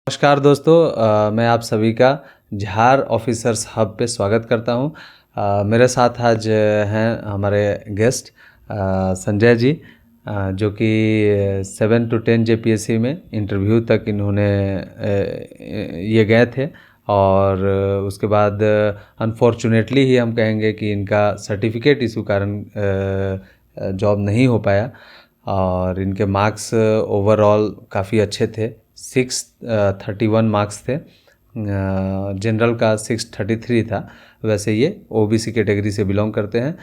नमस्कार दोस्तों, मैं आप सभी का झार ऑफिसर्स हब पे स्वागत करता हूं। मेरे साथ आज हैं हमारे गेस्ट संजय जी, जो कि 7 to 10 JPSC में इंटरव्यू तक इन्होंने ये गए थे और उसके बाद अनफॉर्चुनेटली ही हम कहेंगे कि इनका सर्टिफिकेट इशू कारण जॉब नहीं हो पाया और इनके मार्क्स ओवरऑल काफ़ी अच्छे थे। 631 मार्क्स थे, जनरल का 633 था। वैसे ये OBC कैटेगरी से बिलोंग करते हैं,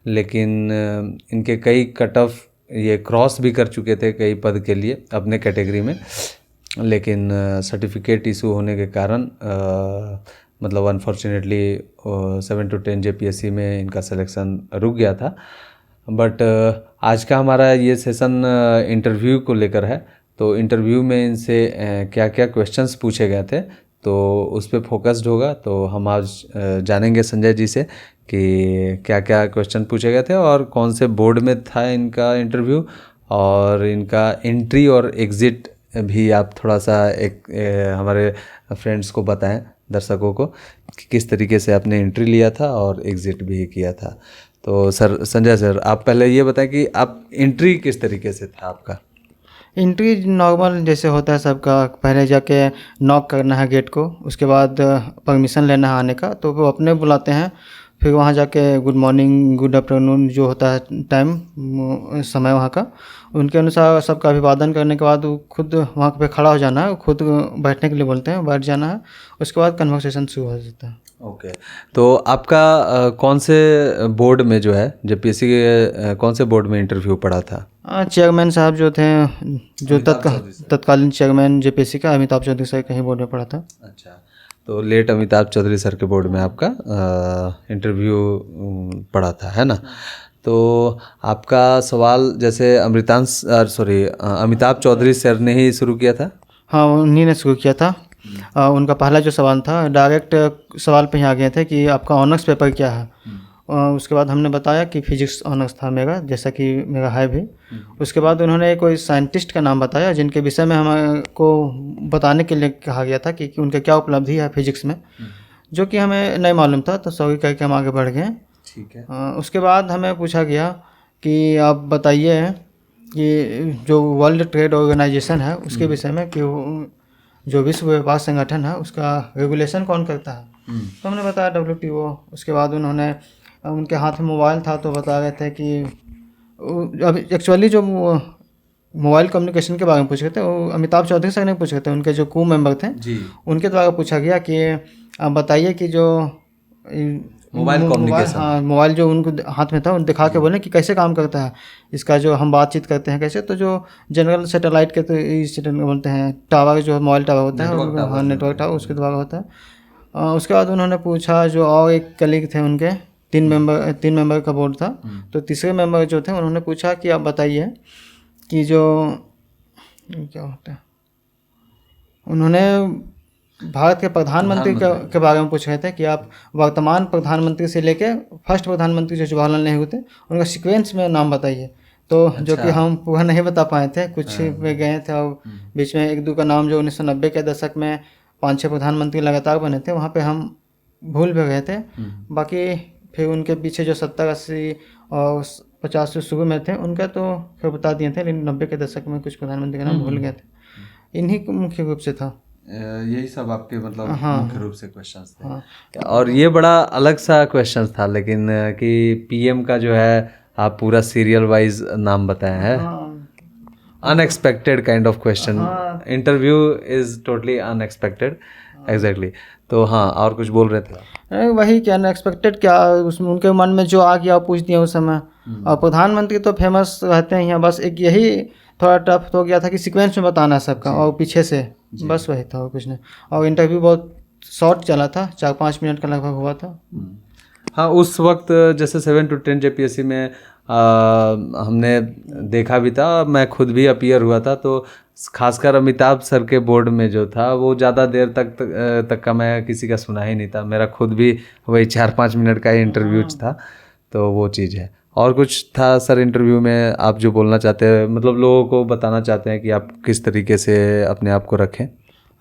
लेकिन इनके कई कट ऑफ ये क्रॉस भी कर चुके थे कई पद के लिए अपने कैटेगरी में, लेकिन सर्टिफिकेट इशू होने के कारण मतलब अनफॉर्चुनेटली 7 to 10 JPSC में इनका सिलेक्शन रुक गया था। बट आज का हमारा ये सेशन इंटरव्यू को लेकर है, तो इंटरव्यू में इनसे क्या क्या क्वेश्चंस पूछे गए थे तो उस पर फोकस्ड होगा। तो हम आज जानेंगे संजय जी से कि क्या क्या क्वेश्चन पूछे गए थे और कौन से बोर्ड में था इनका इंटरव्यू, और इनका एंट्री और एग्ज़िट भी आप थोड़ा सा हमारे फ्रेंड्स को बताएं, दर्शकों को, कि किस तरीके से आपने एंट्री लिया था और एग्ज़िट भी किया था। तो सर, संजय सर, आप पहले ये बताएं कि आप एंट्री किस तरीके से था आपका? एंट्री नॉर्मल जैसे होता है सबका, पहले जाके नॉक करना है गेट को, उसके बाद परमिशन लेना है आने का, तो वो अपने बुलाते हैं। फिर वहाँ जाके गुड मॉर्निंग, गुड आफ्टरनून जो होता है टाइम समय वहाँ का, उनके अनुसार सबका अभिवादन करने के बाद वो खुद वहाँ पे खड़ा हो जाना है, खुद बैठने के लिए बोलते हैं, बैठ जाना है। उसके बाद कन्वर्सेशन शुरू हो जाता है। ओके, तो आपका कौन से बोर्ड में जो है JPSC के कौन से बोर्ड में इंटरव्यू पड़ा था? चेयरमैन साहब जो थे, जो तत्कालीन चेयरमैन JPSC का अमिताभ चौधरी सर कहीं बोर्ड में पड़ा था। अच्छा, तो लेट अमिताभ चौधरी सर के बोर्ड में आपका इंटरव्यू पड़ा था, है ना? तो आपका सवाल जैसे अमिताभ चौधरी सर ने ही शुरू किया था? हाँ, उन्हीं ने शुरू किया था। उनका पहला जो सवाल था, डायरेक्ट सवाल पे ही आ गए थे कि आपका ऑनर्स पेपर क्या है। उसके बाद हमने बताया कि फिजिक्स ऑनर्स था मेरा, जैसा कि मेरा है भी। उसके बाद उन्होंने कोई साइंटिस्ट का नाम बताया जिनके विषय में हमको बताने के लिए कहा गया था कि उनके क्या उपलब्धि है फिजिक्स में, जो कि हमें नहीं मालूम था। तो सॉरी करके हम आगे बढ़ गए। ठीक है। उसके बाद हमें पूछा गया कि आप बताइए कि जो वर्ल्ड ट्रेड ऑर्गेनाइजेशन है उसके विषय में, कि जो विश्व व्यापार संगठन है उसका रेगुलेशन कौन करता है। तो हमने बताया WTO। उसके बाद उन्होंने, उनके हाथ में मोबाइल था तो बता रहे थे कि अब एक्चुअली जो मोबाइल कम्युनिकेशन के बारे में पूछ रहे थे वो अमिताभ चौधरी सर ने पूछ रहे थे, उनके जो को मेंबर थे जी, उनके द्वारा पूछा गया कि आप बताइए कि जो मोबाइल कम्युनिकेशन, हाँ, मोबाइल जो उनको हाथ में था उन दिखा के बोले कि कैसे काम करता है इसका, जो हम बातचीत करते हैं कैसे। तो जो जनरल सैटेलाइट के, तो इस बोलते हैं टावर, जो मोबाइल टावर होता है, हाँ, नेटवर्क टावर, उसके द्वारा होता है। उसके बाद उन्होंने पूछा, जो और एक कलीग थे उनके, तीन मेंबर का बोर्ड था। तो तीसरे मेंबर जो थे उन्होंने पूछा कि आप बताइए कि जो क्या होता है, उन्होंने भारत के प्रधानमंत्री के बारे में पूछ रहे थे कि आप वर्तमान प्रधानमंत्री से लेके फर्स्ट प्रधानमंत्री जो जवाहरलाल नेहरू थे उनका सीक्वेंस में नाम बताइए। तो जो कि हम पूरा नहीं बता पाए थे, कुछ में गए थे और बीच में एक दो का नाम जो 1990 के दशक में 5-6 प्रधानमंत्री लगातार बने थे, वहाँ पे हम भूल भी गए थे। बाकी फिर उनके पीछे जो 70-80 और 50 से शुरू में थे उनका तो फिर बता दिए थे, लेकिन 90 के दशक में कुछ प्रधानमंत्री का नाम भूल गए थे। इन्हीं को मुख्य रूप से था। यही सब आपके मतलब मुख्य रूप से क्वेश्चंस थे। हाँ। और ये बड़ा अलग सा क्वेश्चन था, लेकिन कि PM का जो है आप पूरा सीरियल वाइज नाम बताए हैं। Unexpected kind of question, interview is totally unexpected. Exactly. तो हाँ, और कुछ बोल रहे थे? वही क्या अनएक्सपेक्टेड, क्या उसमें उनके मन में जो आ गया पूछ दिया उस समय। और प्रधानमंत्री तो फेमस रहते हैं यहाँ, बस एक यही थोड़ा टफ हो गया था कि सीक्वेंस में बताना है सबका और पीछे से, बस वही था और कुछ नहीं। और इंटरव्यू बहुत शॉर्ट चला था, 4-5 मिनट का लगभग हुआ था। हाँ, उस वक्त जैसे 7 to 10 JPSC में हमने देखा भी था, मैं खुद भी अपीयर हुआ था, तो खासकर अमिताभ सर के बोर्ड में जो था वो ज़्यादा देर तक का मैं किसी का सुना ही नहीं था। मेरा खुद भी वही 4-5 मिनट का ही इंटरव्यू था। तो वो चीज़ है। और कुछ था सर इंटरव्यू में आप जो बोलना चाहते हैं, मतलब लोगों को बताना चाहते हैं कि आप किस तरीके से अपने आप को रखें?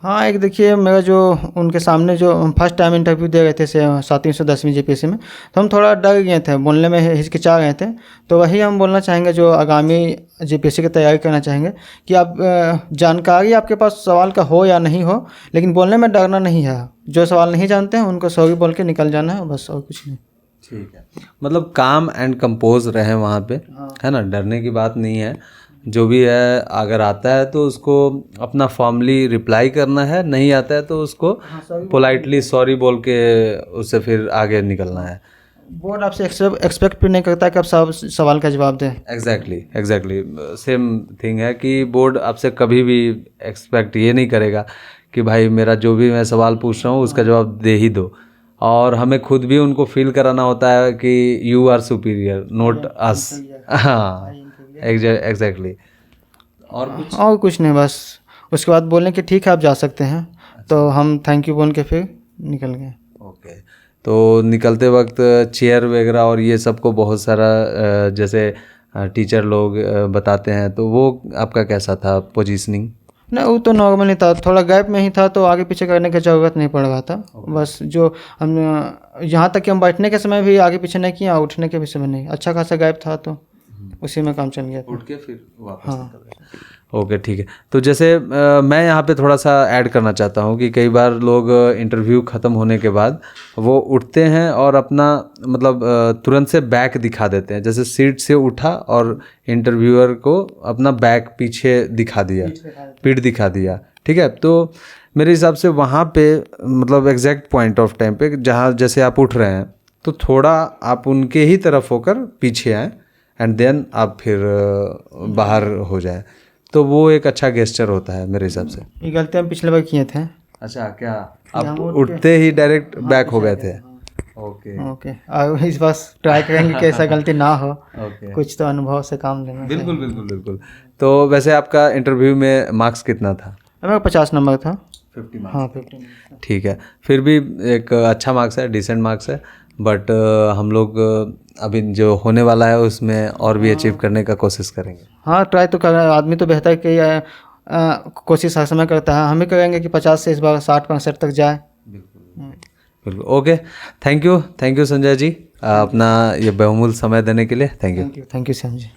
हाँ, एक देखिए मेरा जो उनके सामने जो फर्स्ट टाइम इंटरव्यू दे रहे थे 710वीं जीपीएससी में, तो हम थोड़ा डर गए थे, बोलने में हिचकिचा गए थे। तो वही हम बोलना चाहेंगे जो आगामी जीपीएससी की तैयारी करना चाहेंगे कि आप जानकारी आपके पास सवाल का हो या नहीं हो, लेकिन बोलने में डरना नहीं है। जो सवाल नहीं जानते हैं उनको सॉरी बोल के निकल जाना है, बस और कुछ नहीं। ठीक है, मतलब काम एंड कंपोज रहे वहाँ पे, है ना, डरने की बात नहीं है। जो भी है अगर आता है तो उसको अपना फॉर्मली रिप्लाई करना है, नहीं आता है तो उसको पोलाइटली सॉरी बोल के उससे फिर आगे निकलना है। बोर्ड आपसे एक्सपेक्ट भी नहीं करता कि आप सब सवाल का जवाब दें। एग्जैक्टली सेम थिंग है कि बोर्ड आपसे कभी भी एक्सपेक्ट ये नहीं करेगा कि भाई मेरा जो भी मैं सवाल पूछ रहा हूँ उसका जवाब दे ही दो। और हमें खुद भी उनको फील कराना होता है कि you are superior not us. हाँ, एग्जैक्टली। और कुछ नहीं, बस उसके बाद बोलने कि ठीक है आप जा सकते हैं। तो हम थैंक यू बोल के फिर निकल गए। ओके, तो निकलते वक्त चेयर वगैरह और ये सबको बहुत सारा जैसे टीचर लोग बताते हैं, तो वो आपका कैसा था पोजीशनिंग? नहीं, वो तो नॉर्मल ही था, थोड़ा गैप में ही था, तो आगे पीछे करने की ज़रूरत नहीं पड़ रहा था। बस जो हम यहाँ तक कि हम बैठने के समय भी आगे पीछे नहीं किया, उठने के भी समय नहीं, अच्छा खासा गैप था तो उसी में काम चल गया था। उठ के फिर वापस निकल गए। ओके, ठीक है। तो जैसे मैं यहाँ पे थोड़ा सा ऐड करना चाहता हूँ कि कई बार लोग इंटरव्यू ख़त्म होने के बाद वो उठते हैं और अपना मतलब तुरंत से बैक दिखा देते हैं, जैसे सीट से उठा और इंटरव्यूअर को अपना बैक पीछे दिखा दिया, पीठ दिखा दिया। ठीक है, तो मेरे हिसाब से वहाँ पे मतलब एग्जैक्ट पॉइंट ऑफ टाइम पे जहाँ जैसे आप उठ रहे हैं तो थोड़ा आप उनके ही तरफ होकर पीछे आएँ एंड देन आप फिर बाहर हो जाए, तो वो एक अच्छा गेस्चर होता है मेरे हिसाब से। ये गलती हम पिछले बार किए थे। अच्छा, क्या आप उठते ही डायरेक्ट बैक हो गए थे? ओके, और इस बार ट्राई करेंगे कि ऐसा गलती ना हो। ओके, कुछ तो अनुभव से काम लेना। बिल्कुल। तो वैसे आपका इंटरव्यू में मार्क्स कितना था? मेरा 50 नंबर था। 50 मार्क्स? हाँ, 50। ठीक है, फिर भी एक अच्छा मार्क्स है, डिसेंट मार्क्स है। बट हम लोग अभी जो होने वाला है उसमें और भी अचीव करने का कोशिश करेंगे। हाँ, ट्राई तो कर, आदमी तो बेहतर कि कोशिश हर समय करता है। हम भी करेंगे कि 50 से इस बार 60-65 तक जाए। बिल्कुल। Okay, thank you Sanjay ji, अपना ये बहुमूल्य समय देने के लिए। Thank you thank you Shyam ji.